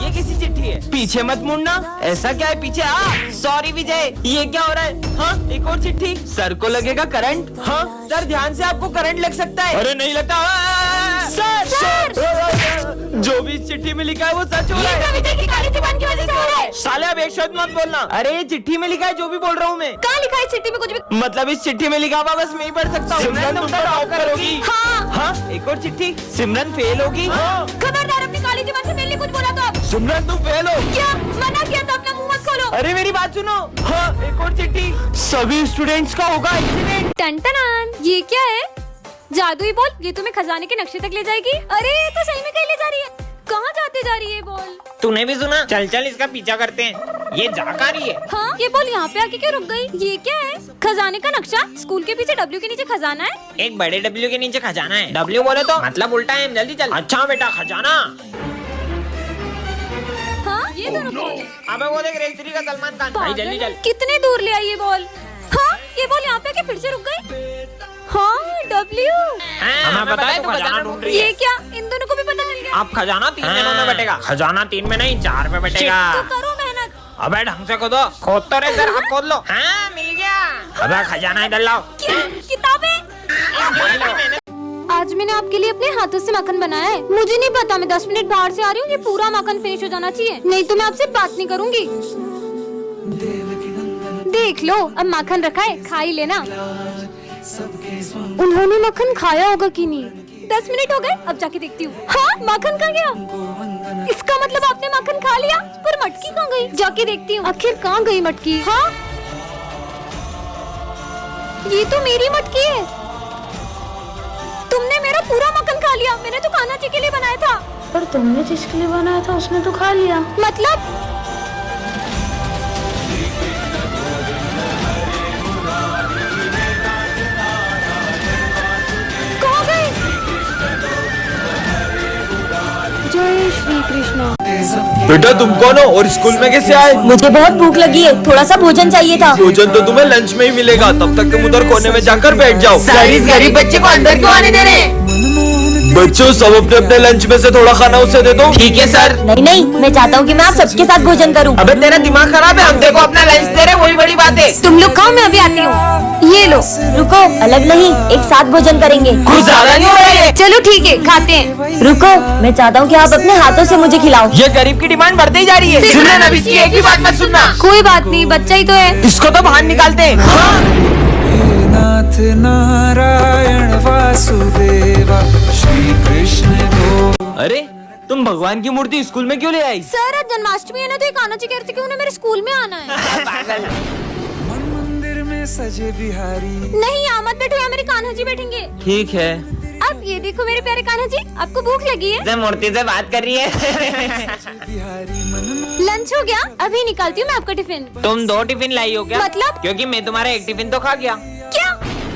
ये किसी चिट्ठी है। पीछे मत मुड़ना। ऐसा क्या है पीछे? सॉरी विजय, ये क्या हो रहा है? हाँ, एक और चिट्ठी। सर को लगेगा करंट। हाँ सर, ध्यान से, आपको करंट लग सकता है। अरे नहीं लगता सर। जो भी इस चिट्ठी में लिखा है वो सच हो रहा है। विजय की काली जुबान की वजह से हो रहा है। साले अब एक शब्द मत बोलना। अरे ये चिट्ठी में लिखा है, जो भी बोल रहा हूँ मैं। कहाँ लिखा है इस चिट्ठी में? कुछ भी मतलब इस चिट्ठी में लिखा हुआ बस मैं ही पढ़ सकता हूँ। सिमरन तुम तो टॉप करोगी। हाँ, एक और चिट्ठी। सिमरन फेल होगी। खबरदार, अपनी काली जुबान से मेरे लिए कुछ बोला तो आप। सिमरन तुम फेल हो। क्या मना किया था? अपना मुंह मत खोलो। अरे मेरी बात सुनो। हाँ, एक और चिट्ठी। सभी स्टूडेंट्स का होगा एक्सीडेंट। टन ये क्या है? जादुई बॉल, ये तुम्हें खजाने के नक्शे तक ले जाएगी। अरे ये तो सही में कहीं ले जा रही है। कहाँ जाते जा रही है बॉल? तूने भी सुना? चल चल इसका पीछा करते हैं। ये जा कहाँ रही है? हाँ, ये बॉल यहाँ पे आके क्यों रुक गई? ये क्या है? खजाने का नक्शा। स्कूल के पीछे डब्ल्यू के नीचे खजाना है। एक बड़े डब्ल्यू के नीचे खजाना है। डब्ल्यू बोले तो मतलब उल्टा है। जल्दी चल। अच्छा बेटा, खजाना। हाँ, ये दोनों कौन है? अबे वो देख, रेल 3 का सलमान खान। भाई जल्दी चल। कितने दूर ले आई ये बॉल? हाँ, ये बॉल यहाँ पे आके फिर से रुक गई। हाँ, डब्ल्यू। हमें पता है तू खजाना ढूंढ रही है। ये क्या? इन दोनों को भी पता चल गया। अब खजाना 3 दिनों में बटेगा। खजाना 3 में नहीं, 4 में बटेगा। तो करो मेहनत। अबे ढंग से खोदो। खोद तो रहे सर, अब खोद लो। हाँ, मिल गया। अबे खजाना इधर लाओ। क्या? किताबें? आज मैंने आपके लिए अपने हाथों से माखन बनाया है। मुझे नहीं पता, मैं 10 मिनट बाहर से आ रही हूँ। ये पूरा माखन फिनिश हो जाना चाहिए, नहीं तो मैं आपसे बात नहीं करूँगी। देख लो, अब माखन रखा है, खा ही लेना। उन्होंने माखन खाया होगा कि नहीं? 10 मिनट हो गए, अब जाके देखती हूँ। हाँ, माखन कहाँ गया? इसका मतलब आपने माखन खा लिया, पर मटकी कहाँ गई? जाके देखती हूँ, आखिर कहाँ गई मटकी? हाँ, ये तो मेरी मटकी है। तुमने मेरा पूरा माखन खा लिया। मैंने तो कान्हा जी के लिए बनाया था। पर तुमने जिसके लिए बनाया था उसने तो खा लिया। मतलब? कहाँ गए? जय श्री कृष्ण। बेटा तुम कौन हो और स्कूल में कैसे आए? मुझे बहुत भूख लगी है, थोड़ा सा भोजन चाहिए था। भोजन तो तुम्हें लंच में ही मिलेगा, तब तक तुम उधर कोने में जाकर बैठ जाओ। सर, इस गरीब बच्चे को अंदर क्यों आने दे रहे हैं? बच्चों, सब अपने अपने लंच में से थोड़ा खाना उसे दे दो। ठीक है सर। नहीं नहीं, मैं चाहता हूँ कि मैं आप सबके साथ भोजन करूँ। अबे तेरा दिमाग खराब है? हम देखो अपना लंच दे रहे, वही बड़ी बात है। तुम लोग खाओ, मैं अभी आती हूँ। ये लो। रुको, अलग नहीं, एक साथ भोजन करेंगे। कुछ ज्यादा नहीं हो रहा है? चलो ठीक है, खाते हैं। रुको, मैं चाहता हूँ कि आप अपने हाथों से मुझे खिलाओ। ये गरीब की डिमांड बढ़ती ही जा रही है। सुनना, अब इसकी एक ही बात मत सुनना। कोई बात नहीं, बच्चा ही तो है। इसको तो बाहर निकालते हैं। नाथ नारायण वासुदेवा श्री कृष्ण गो। अरे तुम भगवान की मूर्ति स्कूल में क्यों ले आई? सर, आज जन्माष्टमी है ना, तो ये कान्हा जी कह रहे थे कि उन्हें मेरे स्कूल में आना है। मन मंदिर में सजे बिहारी। नहीं, यहाँ मत बैठो, यहाँ मेरे कान्हा जी बैठेंगे। ठीक है। अब ये देखो मेरे प्यारे कान्हा जी, आपको भूख लगी है? मूर्ति से बात कर रही है। बिहारी मन लंच हो गया? अभी निकालती हूँ मैं आपका टिफिन। तुम 2 टिफिन लाई हो क्या? मतलब? क्योंकि मैं तुम्हारा एक टिफिन तो खा गया। क्या?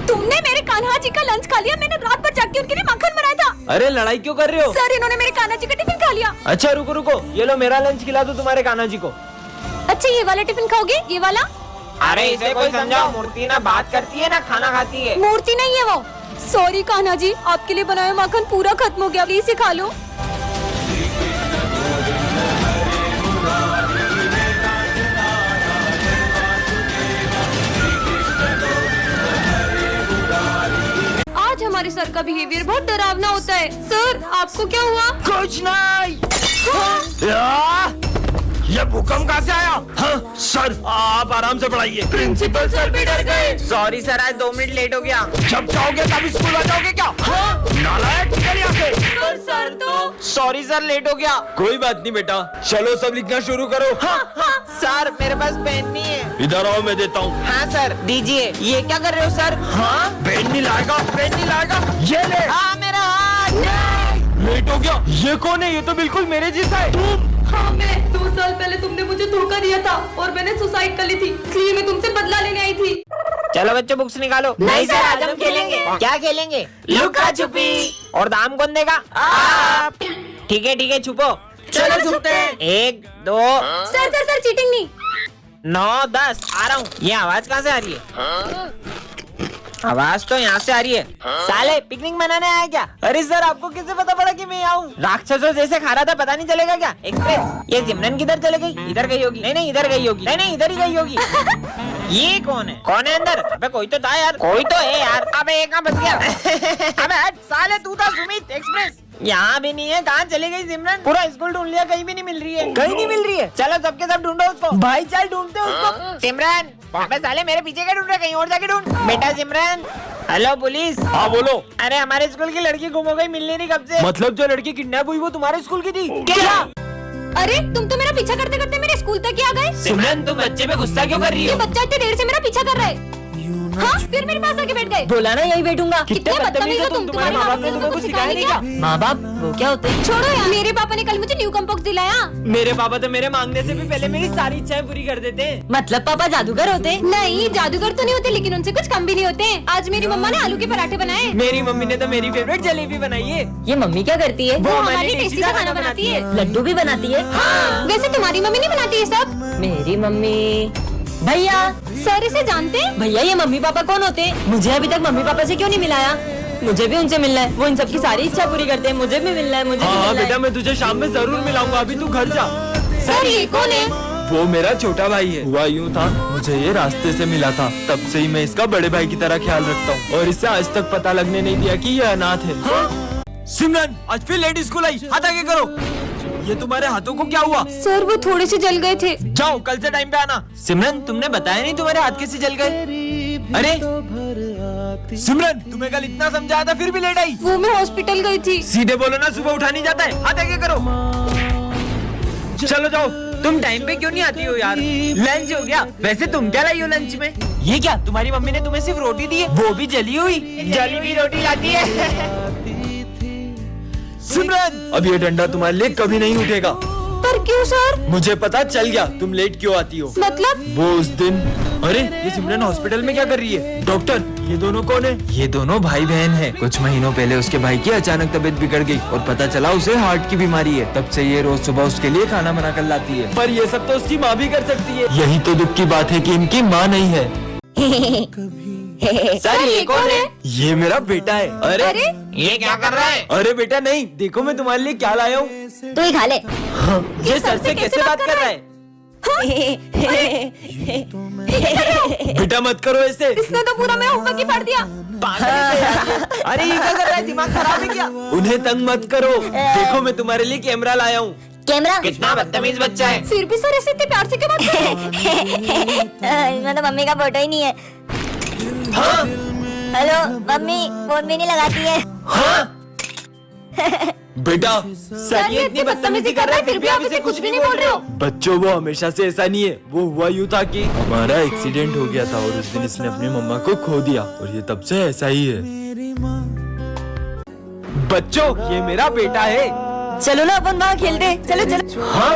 तुमने मेरे कान्हा जी का लंच खा लिया? मैंने रात भर जाग के उनके लिए माखन बनाया था। अरे लड़ाई क्यों कर रहे हो? सर, इन्होंने मेरे कान्हा जी का टिफिन खा लिया। अच्छा रुको रुको, ये लो मेरा लंच खिला दो तुम्हारे कान्हा जी को। अच्छा, ये वाला टिफिन खाओगे? ये वाला? अरे इसे कोई समझाओ, मूर्ति ना बात करती है ना खाना खाती है। मूर्ति नहीं है वो। सॉरी कान्हा जी, आपके लिए बनाया माखन पूरा खत्म हो गया, प्लीज इसे खा लो। आज हमारे सर का बिहेवियर बहुत डरावना होता है। सर, आपको क्या हुआ? कुछ नहीं। ये भूकंप कहाँ से आया? हाँ सर, आप आराम से पढ़ाइए। प्रिंसिपल सर भी डर गए। सॉरी सर, आज 2 मिनट लेट हो गया। जब जाओगे तब स्कूल आ जाओगे क्या? नालायक, निकल यहाँ से। सर तो सॉरी सर, लेट हो गया। कोई बात नहीं बेटा, चलो सब लिखना शुरू करो। सर मेरे पास पेन नहीं है। इधर आओ, मैं देता हूँ। हाँ सर, दीजिए। ये क्या कर रहे हो सर? हाँ, पेन नहीं लाएगा, पेन नहीं लाएगा। ये ले। हाँ, मेरा हाथ। लेट हो गया। ये कौन है? ये तो बिल्कुल मेरे जैसा है। तुम? हाँ, मैं 2 साल पहले तुमने मुझे धोखा दिया था और मैंने सुसाइड कर ली थी, इसलिए मैं तुमसे बदला लेने आई थी। चलो बच्चों, बुक्स निकालो। नहीं सर, आज हम खेलेंगे। क्या खेलेंगे? लुका छुपी। और दाम कौन देगा? आप। ठीक है, छुपो। चलो छुपते हैं। 1 2 सर, चीटिंग नहीं। 9 10। आ रहा हूँ। ये आवाज कहाँ से आ रही है? आवाज तो यहाँ से आ रही है। साले पिकनिक मनाने आया क्या? अरे सर आपको कैसे पता पड़ा कि मैं आऊँ? राक्षसों जैसे खा रहा था, पता नहीं चलेगा क्या? एक्सप्रेस ये सिमरन किधर चले गई? इधर गई होगी। नहीं इधर गई होगी। नहीं इधर ही गई होगी। ये कौन है अंदर? अबे कोई तो था यार, कोई तो है यार। अबे एक कहाँ बच गया? अबे हट साले, तू था सुमित एक्सप्रेस। यहाँ भी नहीं है, कहाँ चली गई सिमरन? पूरा स्कूल ढूंढ लिया, कहीं भी नहीं मिल रही है। कहीं नहीं मिल रही है? चलो सबके सब ढूंढो उसको। भाई चल ढूंढते उसको। सिमरन अबे साले मेरे पीछे क्या ढूंढ रहे? कहीं और जाके ढूंढ। बेटा सिमरन। Hello police. हाँ बोलो। अरे हमारे स्कूल की लड़की गुम हो गई, मिलने नहीं कब से। मतलब जो लड़की किडनैप हुई वो तुम्हारे स्कूल की थी? क्या? अरे तुम तो मेरा पीछा करते करते मेरे स्कूल तक ही आ गए। सिमरन तुम बच्चे पे गुस्सा क्यों कर रही ये हो? बच्चा इतनी देर से मेरा पीछा कर रहा है। हाँ फिर मेरे पास आके बैठ गए। बोला ना यही बैठूंगा। कितने बदतमीज हो तुम। तुम्हारे माँ बाप ने तुम्हें कुछ सिखाया नहीं क्या? माँ बाप वो क्या होते हैं? छोड़ो यार, मेरे पापा ने कल मुझे न्यू कम्पोक्स दिलाया। मेरे पापा तो मेरे मांगने से भी पहले मेरी सारी इच्छाएं पूरी कर देते हैं। मतलब पापा जादूगर होते हैं? नहीं जादूगर तो नहीं होते, लेकिन उनसे कुछ कम भी नहीं होते। आज मेरी मम्मा ने आलू के पराठे बनाए। मेरी मम्मी ने तो मेरी फेवरेट जलेबी बनाई है। ये मम्मी क्या करती है? वो हमारी टेस्टी सा खाना बनाती है। लड्डू भी बनाती है? वैसे तुम्हारी मम्मी नहीं बनाती ये सब? मेरी मम्मी। भैया सर इसे जानते हैं? भैया ये मम्मी पापा कौन होते हैं? मुझे अभी तक मम्मी पापा से क्यों नहीं मिलाया? मुझे भी उनसे मिलना है। वो इन सबकी सारी इच्छा पूरी करते हैं। मुझे भी मिलना है। मुझे भी हाँ मिलना बेटा है। मैं तुझे शाम में जरूर मिलाऊंगा, अभी तू घर जा। सर ये कौन है? वो मेरा छोटा भाई है। हुआ यूँ था, मुझे ये रास्ते से मिला था, तब से ही मैं इसका बड़े भाई की तरह ख्याल रखता हूँ और इससे आज तक पता लगने नहीं दिया कि ये अनाथ है। सिमरन आज फिर लेट स्कूल आई, हाथ आगे करो। ये तुम्हारे हाथों को क्या हुआ? सर वो थोड़े से जल गए थे। जाओ कल से टाइम पे आना। सिमरन तुमने बताया नहीं तुम्हारे हाथ कैसे जल गए? अरे सिमरन तुम्हें कल इतना समझाया था फिर भी लेट आई। वो मैं हॉस्पिटल गई थी। सीधे बोलो ना, सुबह उठा नहीं जाता है। हाथ आगे करो। चलो जाओ। तुम टाइम पे क्यों नहीं आती हो यार? लंच हो गया। वैसे तुम क्या लाई हो लंच में? ये क्या तुम्हारी मम्मी ने तुम्हें सिर्फ रोटी दी है, वो भी जली हुई? जली हुई रोटी लाती है। सिमरन अब ये डंडा तुम्हारे लिए कभी नहीं उठेगा। पर क्यों सर? मुझे पता चल गया तुम लेट क्यों आती हो। मतलब? वो उस दिन। अरे ये सिमरन हॉस्पिटल में क्या कर रही है? डॉक्टर ये दोनों कौन है? ये दोनों भाई बहन हैं। कुछ महीनों पहले उसके भाई की अचानक तबीयत बिगड़ गई और पता चला उसे हार्ट की बीमारी है। तब से ये रोज सुबह उसके लिए खाना बना कर लाती है। पर ये सब तो उसकी माँ भी कर सकती है। यही तो दुख की बात है कि इनकी माँ नहीं है। सर ये कौन है? ये मेरा बेटा है। अरे ये क्या कर रहा है? अरे बेटा नहीं, देखो मैं तुम्हारे लिए क्या लाया हूँ। तो ही खा ले। ये सर से कैसे बात कर रहा है? बेटा मत करो ऐसे। इसने तो पूरा मेरा होमवर्क ही पढ़ दिया। अरे ये क्या कर रहा है? दिमाग खराब है क्या? उन्हें तंग मत करो। देखो मैं तुम्हारे लिए कैमरा लाया हूँ। कैमरा? कितना बदतमीज बच्चा है। फिर भी सर ऐसे इतने प्यार से क्यों बात कर रहे हो? इसमें तो मम्मी का फोटो ही नहीं है। हाँ? हेलो मम्मी फोन भी नहीं लगाती है। हाँ? बेटा सर ये इतनी बदतमीजी कर रहा है, फिर भी आप इसे कुछ भी नहीं बोल रहे हो। बच्चों वो हमेशा से ऐसा नहीं है। वो हुआ यूँ था कि हमारा एक्सीडेंट हो गया था और उस दिन इसने अपनी मम्मा को खो दिया और ये तब से ऐसा ही है। बच्चों ये मेरा बेटा है। चलो ना अपन वहाँ खेलते। चलो चलो। हाँ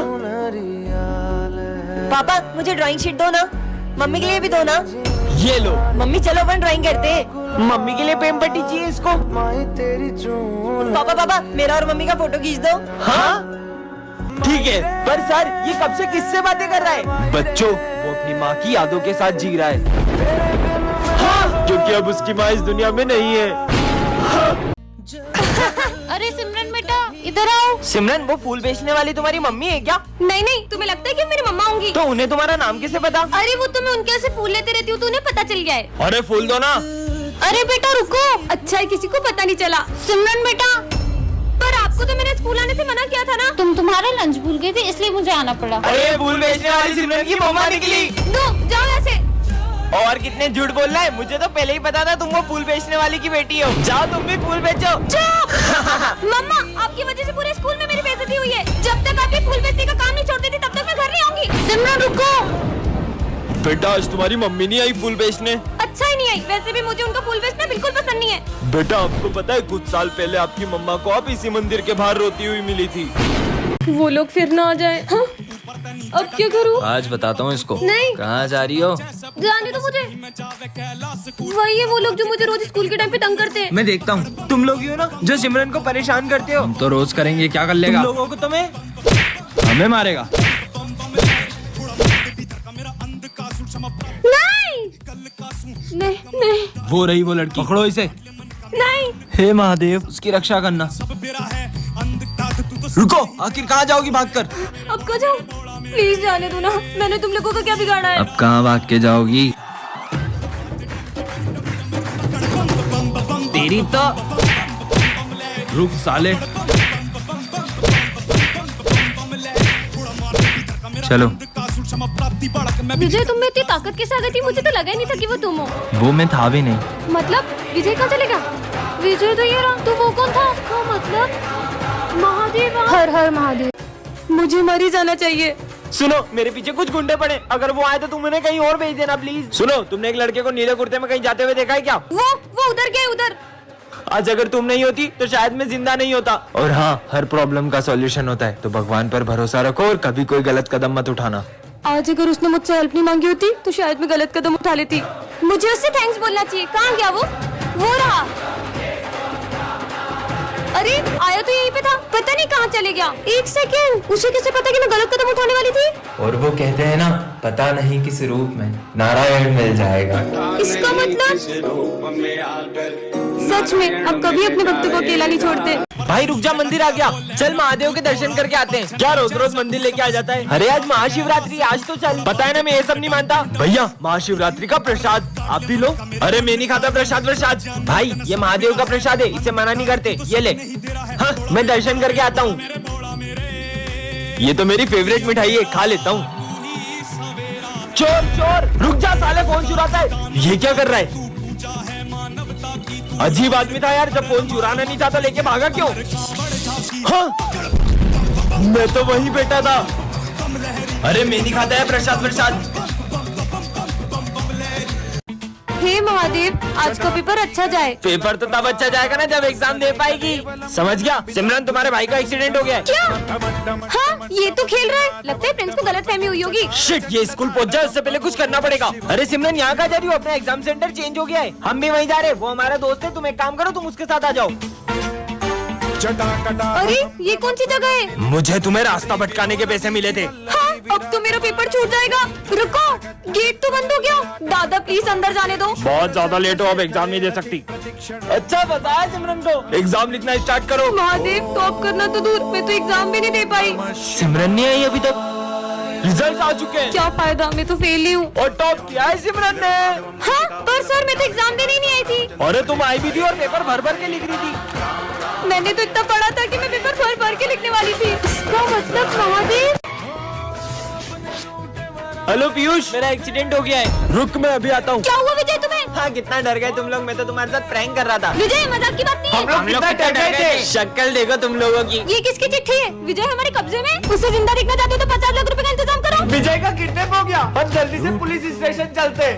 पापा मुझे ड्राइंग शीट दो ना। मम्मी के लिए भी दो ना। ये लो। मम्मी चलो अपन ड्राइंग करते। मम्मी के लिए पेन पट्टी चाहिए इसको। पापा पापा मेरा और मम्मी का फोटो खींच दो। हाँ ठीक है, पर सर ये कब से किससे बातें कर रहा है? बच्चों वो अपनी माँ की यादों के साथ जी रहा है। हाँ क्योंकि अब उसकी माँ इस दुनिया में नहीं है। अरे सिमरन बेटा इधर आओ। सिमरन वो फूल बेचने वाली तुम्हारी मम्मी है क्या? नहीं नहीं, तुम्हें लगता है कि मेरी मम्मा होंगी? तो उन्हें तुम्हारा नाम कैसे पता? अरे वो तो मैं उनके यहाँ से फूल लेते रहती हूँ तो उन्हें पता चल गया है। अरे फूल दो ना। अरे बेटा रुको। अच्छा है किसी को पता नहीं चला। सिमरन बेटा पर आपको तो मैंने स्कूल आने से मना किया था ना। तुम तुम्हारा लंच भूल गए थे इसलिए मुझे आना पड़ा। अरे फूल बेचने वाली सिमरन की मम्मा निकली। दो जाओ यहाँ से। और कितने झूठ बोल रहा है? मुझे तो पहले ही पता था तुम वो फूल बेचने वाली की बेटी हो। जाओ तुम भी फूल बेचो। मम्मा आपकी वजह से पूरे स्कूल में मेरी बेइज्जती हुई है। जब तक आप ये फूल बेचने का काम नहीं छोड़ देती तब तक मैं घर नहीं आऊंगी। सिमरन रुको। बेटा आज तुम्हारी मम्मी नहीं आई फूल बेचने। अच्छा ही नहीं आई। वैसे भी मुझे उनका फूल बेचना बिल्कुल पसंद नहीं है। बेटा आपको पता है कुछ साल पहले आपकी मम्मा को आप इसी मंदिर के बाहर रोती हुई मिली थी। वो लोग फिर ना आ जाए। हाँ? अब क्या करूँ? आज बताता हूँ इसको। नहीं। कहाँ जा रही हो? जाने दो मुझे। वही है वो लोग जो मुझे रोज स्कूल के टाइम पे तंग करते हैं। मैं देखता हूँ। तुम लोग ही हो ना जो सिमरन को परेशान करते हो? तो रोज करेंगे, क्या कर लेगा? तुम लोगों को तो मैं हमें मारेगा। नहीं नहीं नहीं वो रही वो लड़की, पकड़ो इसे। नहीं। हे महादेव, उसकी रक्षा करना। रुको, आखिर कहाँ जाओगी भागकर? अब को जाओ, प्लीज जाने दो ना, मैंने तुम लोगों को क्या बिगाड़ा है? अब कहाँ भाग के जाओगी? तेरी तो रुक साले। चलो। विजय तुम में इतनी ताकत कैसे आ गई थी? मुझे तो लगा ही नहीं था कि वो तुम हो। वो मैं था भी नहीं। मतलब विजय कहाँ चलेगा? विजय तो ये रहा, तो वो कौन था? उसका मतलब महादेव। हर हर महादेव, मुझे मर ही जाना चाहिए। सुनो, मेरे पीछे कुछ गुंडे पड़े, अगर वो आए तो तुम उन्हें कहीं और भेज देना प्लीज। सुनो, तुमने एक लड़के को नीले कुर्ते में कहीं जाते हुए देखा है क्या? वो उधर गए, उधर। आज अगर तुम नहीं होती तो शायद मैं जिंदा नहीं होता। और हाँ, हर प्रॉब्लम का सॉल्यूशन होता है, तो भगवान पर भरोसा रखो और कभी कोई गलत कदम मत उठाना। आज अगर उसने मुझसे हेल्प नहीं मांगी होती तो शायद मैं गलत कदम उठा लेती। मुझे उससे थैंक्स बोलना चाहिए। कहाँ गया वो रहा। अरे आया तो यहीं पे था, पता नहीं कहाँ चले गया। एक सेकेंड, उसे कैसे पता कि मैं गलत कदम उठाने वाली थी? और वो कहते हैं ना, पता नहीं किस रूप में नारायण मिल जाएगा। इसका मतलब सच में अब कभी अपने भक्तों को अकेला नहीं छोड़ते। भाई रुक जा, मंदिर आ गया, चल महादेव के दर्शन करके आते हैं। क्या रोज रोज मंदिर लेके आ जाता है? अरे आज महाशिवरात्रि, आज तो चल। पता है ना, मैं ये सब नहीं मानता। भैया, महाशिवरात्रि का प्रसाद आप भी लो। अरे मैं नहीं खाता प्रसाद। भाई ये महादेव का प्रसाद है, इसे मना नहीं करते, ये ले। हाँ, मैं दर्शन करके आता हूँ। ये तो मेरी फेवरेट मिठाई है, खा लेता हूँ। चोर, रुक जा साले, फोन चुराता है। ये क्या कर रहा है? अजीब आदमी था यार, जब फोन चुराना नहीं था तो लेके भागा क्यों? हाँ, मैं तो वही बैठा था। अरे मैं नहीं खाता है प्रसाद। हे महादेव, आज का पेपर अच्छा जाए। पेपर तो तब अच्छा जाएगा ना जब एग्जाम दे पाएगी। समझ गया? सिमरन, तुम्हारे भाई का एक्सीडेंट हो गया है। क्या? हाँ, ये तो खेल रहा है। लगता है फ्रेंड्स को गलतफहमी हुई होगी। शिट, ये स्कूल पहुंच जाए उससे पहले कुछ करना पड़ेगा। अरे सिमरन, यहाँ कहाँ जा रही हो? अपना एग्जाम सेंटर चेंज हो गया है, हम भी वहीं जा रहे हैं। वो हमारा दोस्त है, तुम एक काम करो, तुम उसके साथ आ जाओ। अरे ये कौन सी जगह है? मुझे तुम्हें रास्ता भटकाने के पैसे मिले थे। हाँ, अब तो मेरा पेपर छूट जाएगा। रुको, गेट तो बंद हो गया। दादा प्लीज अंदर जाने दो। बहुत ज्यादा लेट हो, अब एग्जाम नहीं दे सकती। अच्छा बताया सिमरन को, एग्जाम लिखना स्टार्ट करो। महादेव, टॉप करना तो दूर, मैं तो एग्जाम भी नहीं दे पाई। सिमरन नहीं आई अभी तक, रिजल्ट आ चुके हैं। क्या फायदा, मैं तो फेल ही हूँ। और टॉप किया है सिमरन ने। हाँ, पर सर मैं तो एग्जाम देने नहीं आई थी। अरे तुम आई भी थी और पेपर भर भर के लिख रही थी। मैंने तो इतना पढ़ा था कि मैं पेपर भर भर के लिखने वाली थी। इसका मतलब महादेव। हेलो पीयूष, मेरा एक्सीडेंट हो गया है, रुक मैं अभी आता हूँ। क्या हुआ विजय तुम्हें? हाँ, कितना डर गए तुम लोग, मैं तो तुम्हारे साथ प्रैंक कर रहा था। विजय मजाक की बात नहीं है। हम लोग कितना डर गए थे। शक्ल देखो तुम लोगों की। ये किसकी चिट्ठी है? विजय हमारे कब्जे में। उसे जिंदा देखना चाहते हो तो 50 लाख रुपए का इंतजाम करो। विजय का किडनैप हो गया, हम जल्दी से पुलिस स्टेशन चलते।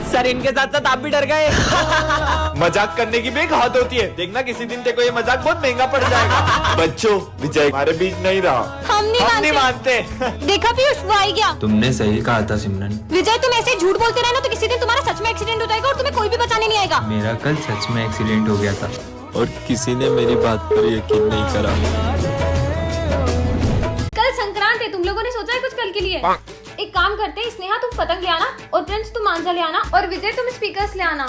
सर, इनके साथ साथ आप भी डर गए। मजाक करने की भी एक हद होती है, देखना किसी दिन तेरे को ये मजाक बहुत महंगा पड़ जाएगा। बच्चों, विजय हमारे बीच नहीं रहा, हम नहीं मानते। देखा पीयूष, वो आई गया। तुमने सही कहा था सिमरन। विजय तुम ऐसे झूठ बोलते रहना तो किसी दिन तुम्हारा सच में एक्सीडेंट हो जाएगा और तुम्हें कोई भी बचाने नहीं आएगा। मेरा कल सच में एक्सीडेंट हो गया था और किसी ने मेरी बात पर यकीन नहीं करा। कल संक्रांत है, तुम लोगों ने सोचा है कुछ कल के लिए? एक काम करते हैं, स्नेहा तुम पतंग ले आना और प्रिंस तुम मांझा ले आना और विजय तुम स्पीकर्स ले आना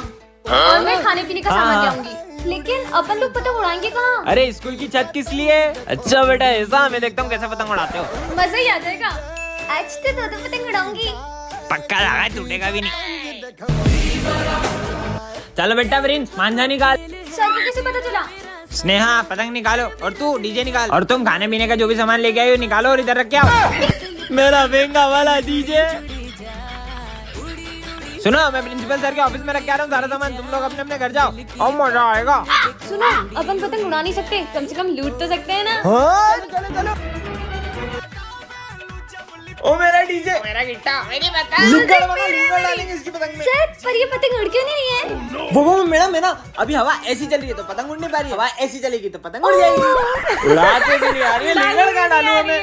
और मैं खाने पीने का सामान ले आऊंगी। लेकिन अपन लोग पतंग उड़ाएंगे कहाँ? अरे स्कूल की छत किस लिए? अच्छा बेटा ऐसा, मैं देखता हूँ कैसे पतंग उड़ाते हो। मजा ही आ जाएगा। आज तो दो पतंग उड़ाऊंगी। पक्का लगा, टूटेगा भी नहीं। चलो बेटा प्रिंस, मांझा निकाल। सर को कैसे पता चला? स्नेहा पतंग निकालो और तू डीजे निकाल, और तुम खाने पीने का जो भी सामान लेके आई हो निकालो और इधर रख के आओ। मेरा महंगा वाला डीजे। सुनो, मैं प्रिंसिपल सर के ऑफिस में रख के आ रहा हूँ सारा सामान, तुम लोग अपने अपने घर जाओ और मजा आएगा। सुनो, अपन पतंग उड़ा नहीं सकते, कम से कम लूट तो सकते हैं ना। हाँ, चलो। ओ मेरा डीजे, मेरा गिट्टा, मेरी पतंग डालेंगे इसकी पतंग में। सर, पर ये पतंग उड़ क्यों नहीं रही है? वो मैडम, अभी हवा ऐसी चल रही है तो पतंग उड़ नहीं पा रही, हवा ऐसी चलेगी तो पतंग उड़ जाएगी। उड़ाते भी नहीं आ रही है, डालू हमें।